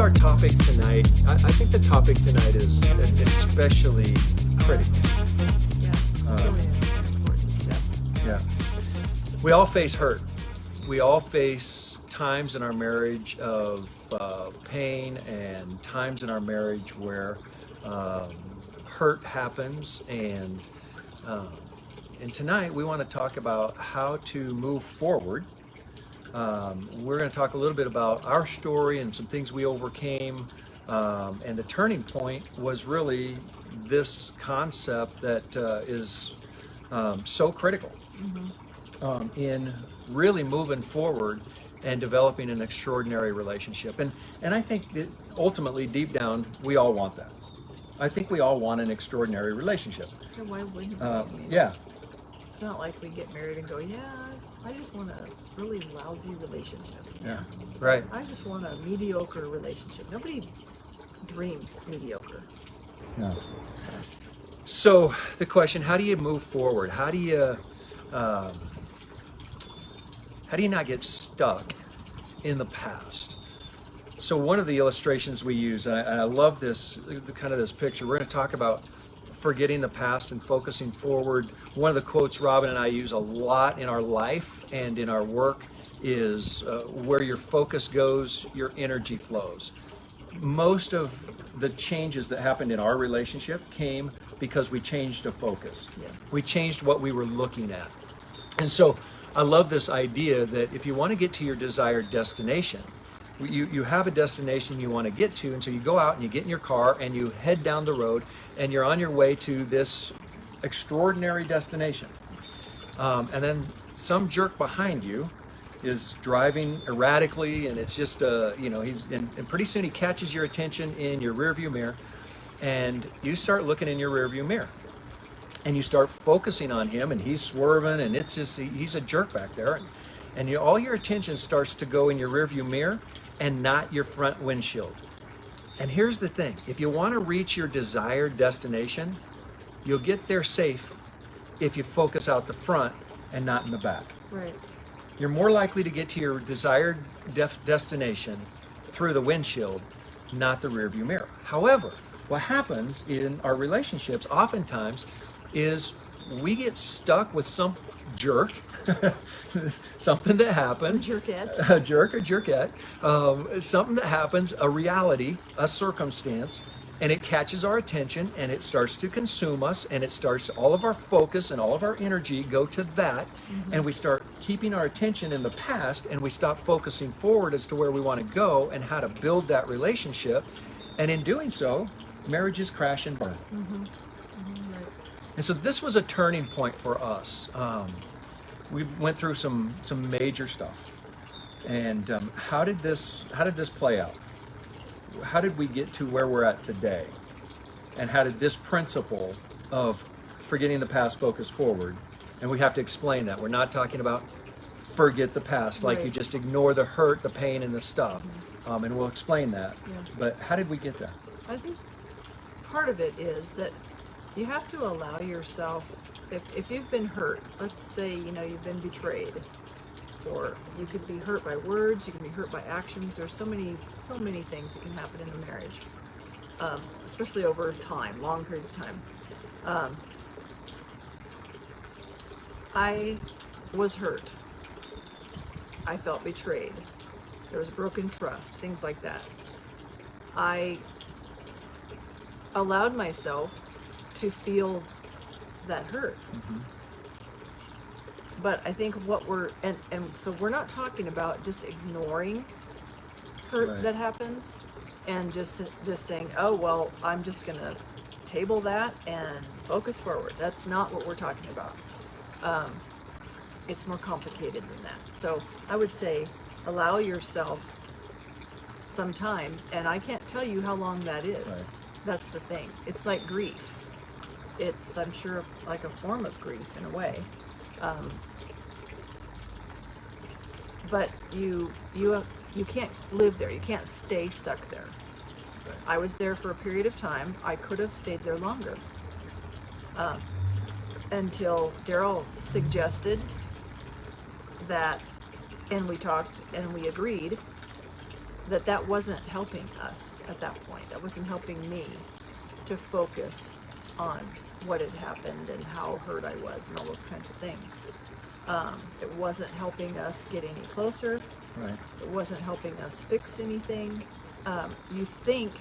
our topic tonight, I think the topic tonight is especially critical. Yeah, really important step. Yeah. We all face hurt. We all face times in our marriage of pain and times in our marriage where hurt happens. And tonight we want to talk about how to move forward. We're going to talk a little bit about our story and some things we overcame. And the turning point was really this concept that is so critical in really moving forward and developing an extraordinary relationship. And I think that ultimately, deep down, we all want that. I think we all want an extraordinary relationship. And why wouldn't we? Yeah. It's not like we get married and go, yeah, I just want a really lousy relationship. Yeah. Right. I just want a mediocre relationship. Nobody dreams mediocre. No. So the question: how do you move forward? How do you not get stuck in the past? So one of the illustrations we use, and I love this kind of this picture. We're going to talk about forgetting the past and focusing forward. One of the quotes Robin and I use a lot in our life and in our work is where your focus goes, your energy flows. Most of the changes that happened in our relationship came because we changed a focus. Yes. We changed what we were looking at. And so I love this idea that if you want to get to your desired destination, you have a destination you want to get to, and so you go out and you get in your car and you head down the road and you're on your way to this extraordinary destination. And then some jerk behind you is driving erratically, and it's just and pretty soon he catches your attention in your rearview mirror, and you start looking in your rearview mirror. And you start focusing on him, and he's swerving, and it's just he's a jerk back there, and all your attention starts to go in your rearview mirror and not your front windshield. And here's the thing: if you want to reach your desired destination, you'll get there safe if you focus out the front and not in the back. Right. You're more likely to get to your desired destination through the windshield, not the rearview mirror. However, what happens in our relationships oftentimes is we get stuck with some jerk, something that happened, Jerkette. a jerk or jerkette, something that happens, a reality, a circumstance, and it catches our attention and it starts to consume us, and it starts all of our focus and all of our energy go to that, and we start keeping our attention in the past, and we stop focusing forward as to where we want to go and how to build that relationship, and in doing so, marriages crash and burn. Right. And so this was a turning point for us. We went through some major stuff. And how did this play out? How did we get to where we're at today? And how did this principle of forgetting the past, focus forward? And we have to explain that. We're not talking about forget the past, like Right. you just ignore the hurt, the pain, and the stuff. And we'll explain that. Yeah. But how did we get there? I think part of it is that you have to allow yourself, if you've been hurt, let's say, you've been betrayed, or you could be hurt by words, you can be hurt by actions. There's so many things that can happen in a marriage, especially over time, long periods of time. I was hurt. I felt betrayed. There was broken trust, things like that. I allowed myself to feel that hurt. But I think what so we're not talking about just ignoring hurt Right. that happens and just saying, oh, well, I'm just going to table that and focus forward. That's not what we're talking about. It's more complicated than that. So I would say allow yourself some time, and I can't tell you how long that is. Right. That's the thing. It's like grief. It's, I'm sure, like a form of grief in a way. But you can't live there. You can't stay stuck there. Right. I was there for a period of time. I could have stayed there longer. Until Daryl suggested that, and we talked and we agreed that wasn't helping us at that point. That wasn't helping me to focus on what had happened and how hurt I was and all those kinds of things. It wasn't helping us get any closer. Right. It wasn't helping us fix anything. You think,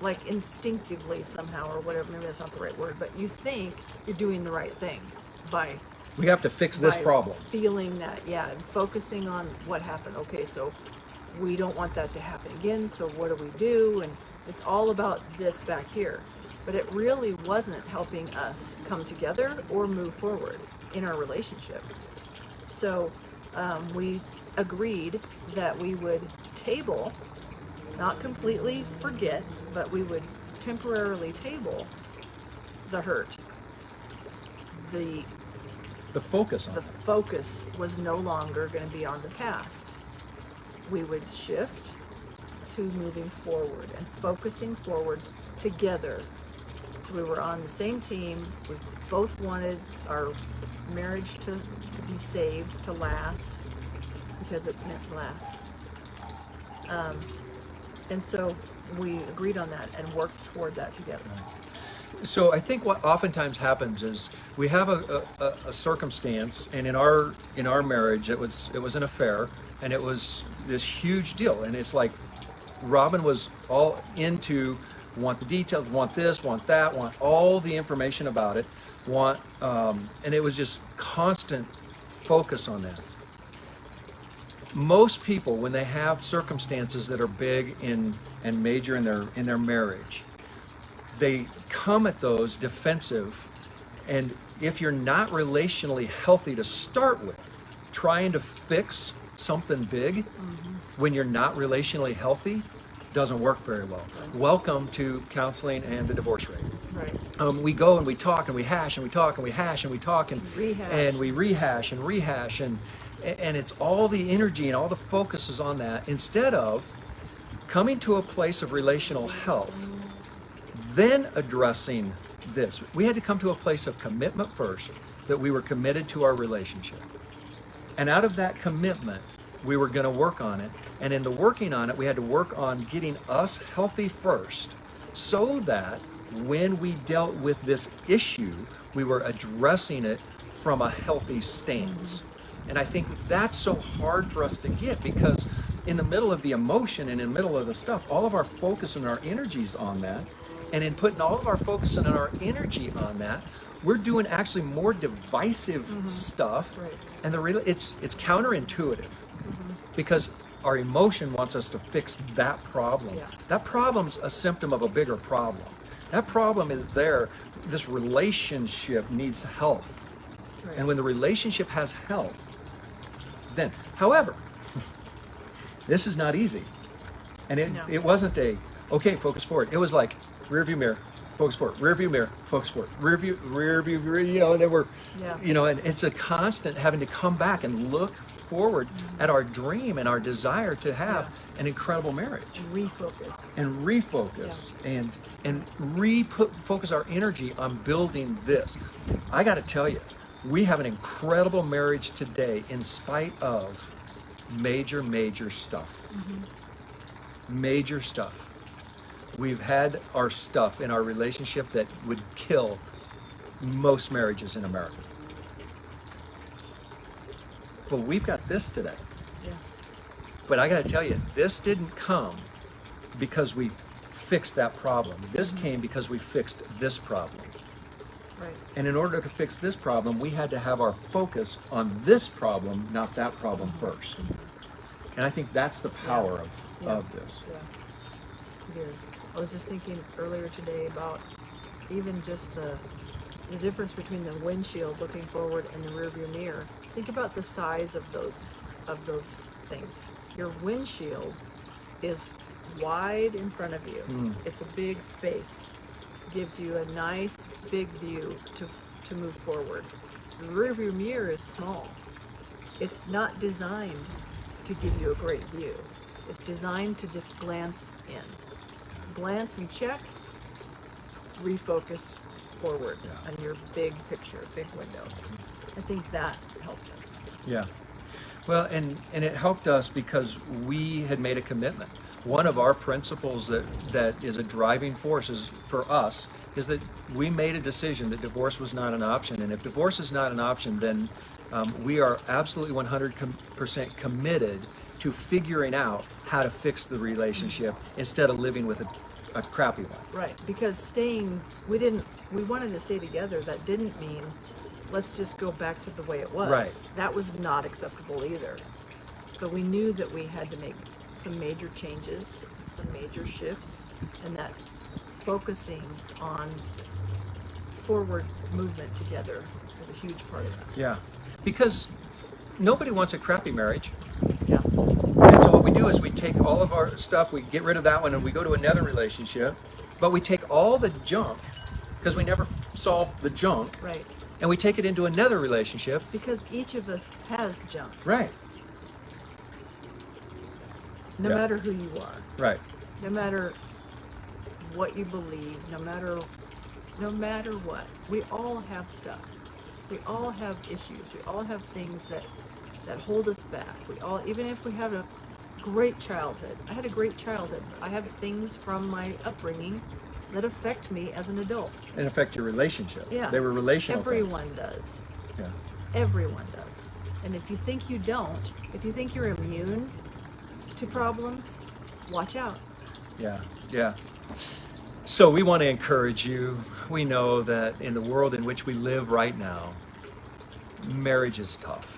like instinctively somehow, or whatever, maybe that's not the right word, but you think you're doing the right thing by We have to fix this by problem. feeling that, yeah, and focusing on what happened. Okay, so we don't want that to happen again, so what do we do? And it's all about this back here. But it really wasn't helping us come together or move forward in our relationship. So we agreed that we would table, not completely forget, but we would temporarily table the hurt. The focus on the it. focus was no longer going to be on the past. We would shift to moving forward and focusing forward together. So we were on the same team. We both wanted our marriage to be saved, to last, because it's meant to last. And so we agreed on that and worked toward that together. So I think what oftentimes happens is we have a circumstance, and in our marriage, it was an affair, and it was this huge deal, and it's like Robin was all into want the details, want this, want that, want all the information about it, and it was just constant focus on that. Most people, when they have circumstances that are big and major in their marriage, they come at those defensive, and if you're not relationally healthy to start with, trying to fix something big when you're not relationally healthy doesn't work very well. Welcome to counseling and the divorce rate. Right. We go and we talk and we hash and we talk and we hash and we talk and Rehash. and we rehash and it's all the energy and all the focus is on that, instead of coming to a place of relational health, then addressing this. We had to come to a place of commitment first, that we were committed to our relationship. And out of that commitment, we were going to work on it. And in the working on it, we had to work on getting us healthy first, so that when we dealt with this issue, we were addressing it from a healthy stance. And I think that's so hard for us to get, because in the middle of the emotion and in the middle of the stuff, all of our focus and our energies on that. And in putting all of our focus and our energy on that, we're doing actually more divisive stuff. Right. And it's counterintuitive, because our emotion wants us to fix that problem. Yeah. That problem's a symptom of a bigger problem. That problem is there. This relationship needs health. Right. And when the relationship has health, then, however, this is not easy. And No. it wasn't okay, focus forward. It was like, rear view mirror, focus forward, rear view mirror, focus forward, rear view, and then we're, Yeah. and it's a constant having to come back and look forward at our dream and our desire to have an incredible marriage. And refocus. And focus our energy on building this. I got to tell you, we have an incredible marriage today in spite of major stuff. Major stuff. We've had our stuff in our relationship that would kill most marriages in America. But we've got this today. Yeah. But I got to tell you, this didn't come because we fixed that problem. This came because we fixed this problem. Right. And in order to fix this problem, we had to have our focus on this problem, not that problem first. And I think that's the power of this. Yeah. It is. I was just thinking earlier today about even just the difference between the windshield looking forward and the rearview mirror. Think about the size of those things. Your windshield is wide in front of you. It's a big space. Gives you a nice big view to move forward. The rearview mirror is small. It's not designed to give you a great view. It's designed to just glance in. Glance and check, refocus forward on your big picture, big window. I think that helped us. Yeah. Well, and it helped us because we had made a commitment. One of our principles that is a driving force is for us is that we made a decision that divorce was not an option. And if divorce is not an option, then we are absolutely 100% committed to figuring out how to fix the relationship instead of living with a crappy one. Right, because we wanted to stay together. That didn't mean let's just go back to the way it was. Right. That was not acceptable either. So we knew that we had to make some major changes, some major shifts, and that focusing on forward movement together was a huge part of that. Yeah, because nobody wants a crappy marriage. Yeah. And so what we do is we take all of our stuff, we get rid of that one, and we go to another relationship, but we take all the junk, because we never solve the junk, Right. and we take it into another relationship. Because each of us has junk, Right, no Yeah. matter who you are, right, no matter what you believe, no matter what. We all have stuff. We all have issues. We all have things that hold us back. We all, even if we have a great childhood. I had a great childhood. I have things from my upbringing that affect me as an adult. and affect your relationship. Yeah. They were relational Everyone things. does. Yeah. Everyone does. And if you think you don't, if you think you're immune to problems, watch out. Yeah, yeah. So we want to encourage you. We know that in the world in which we live right now, marriage is tough.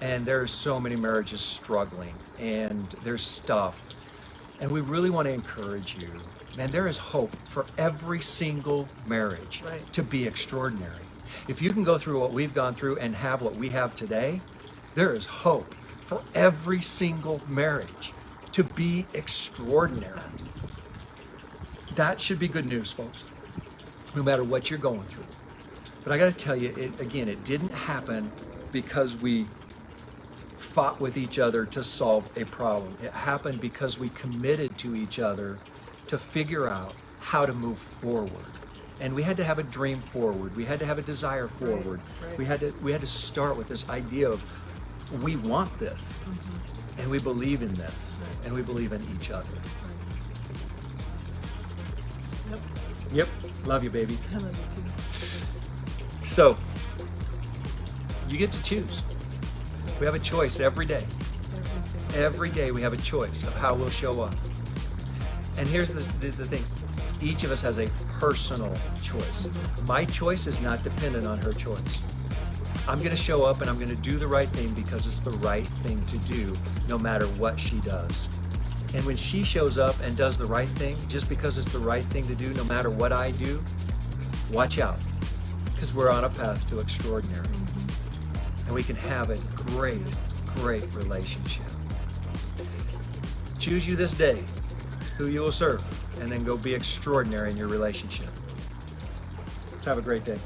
And there are so many marriages struggling, and there's stuff. And we really want to encourage you. Man, there is hope for every single marriage Right. to be extraordinary. If you can go through what we've gone through and have what we have today, there is hope for every single marriage to be extraordinary. That should be good news, folks, no matter what you're going through. But I got to tell you, it didn't happen because we fought with each other to solve a problem. It happened because we committed to each other to figure out how to move forward. And we had to have a dream forward. We had to have a desire forward. right. We had to start with this idea of we want this, and we believe in this, and we believe in each other. Yep. Yep. Love you, baby. I love you too. So, you get to choose. We have a choice every day. Every day we have a choice of how we'll show up. And here's the thing. Each of us has a personal choice. My choice is not dependent on her choice. I'm going to show up and I'm going to do the right thing because it's the right thing to do, no matter what she does. And when she shows up and does the right thing, just because it's the right thing to do, no matter what I do, watch out. Because we're on a path to extraordinary. And we can have a great, great relationship. Choose you this day who you will serve, and then go be extraordinary in your relationship. Have a great day.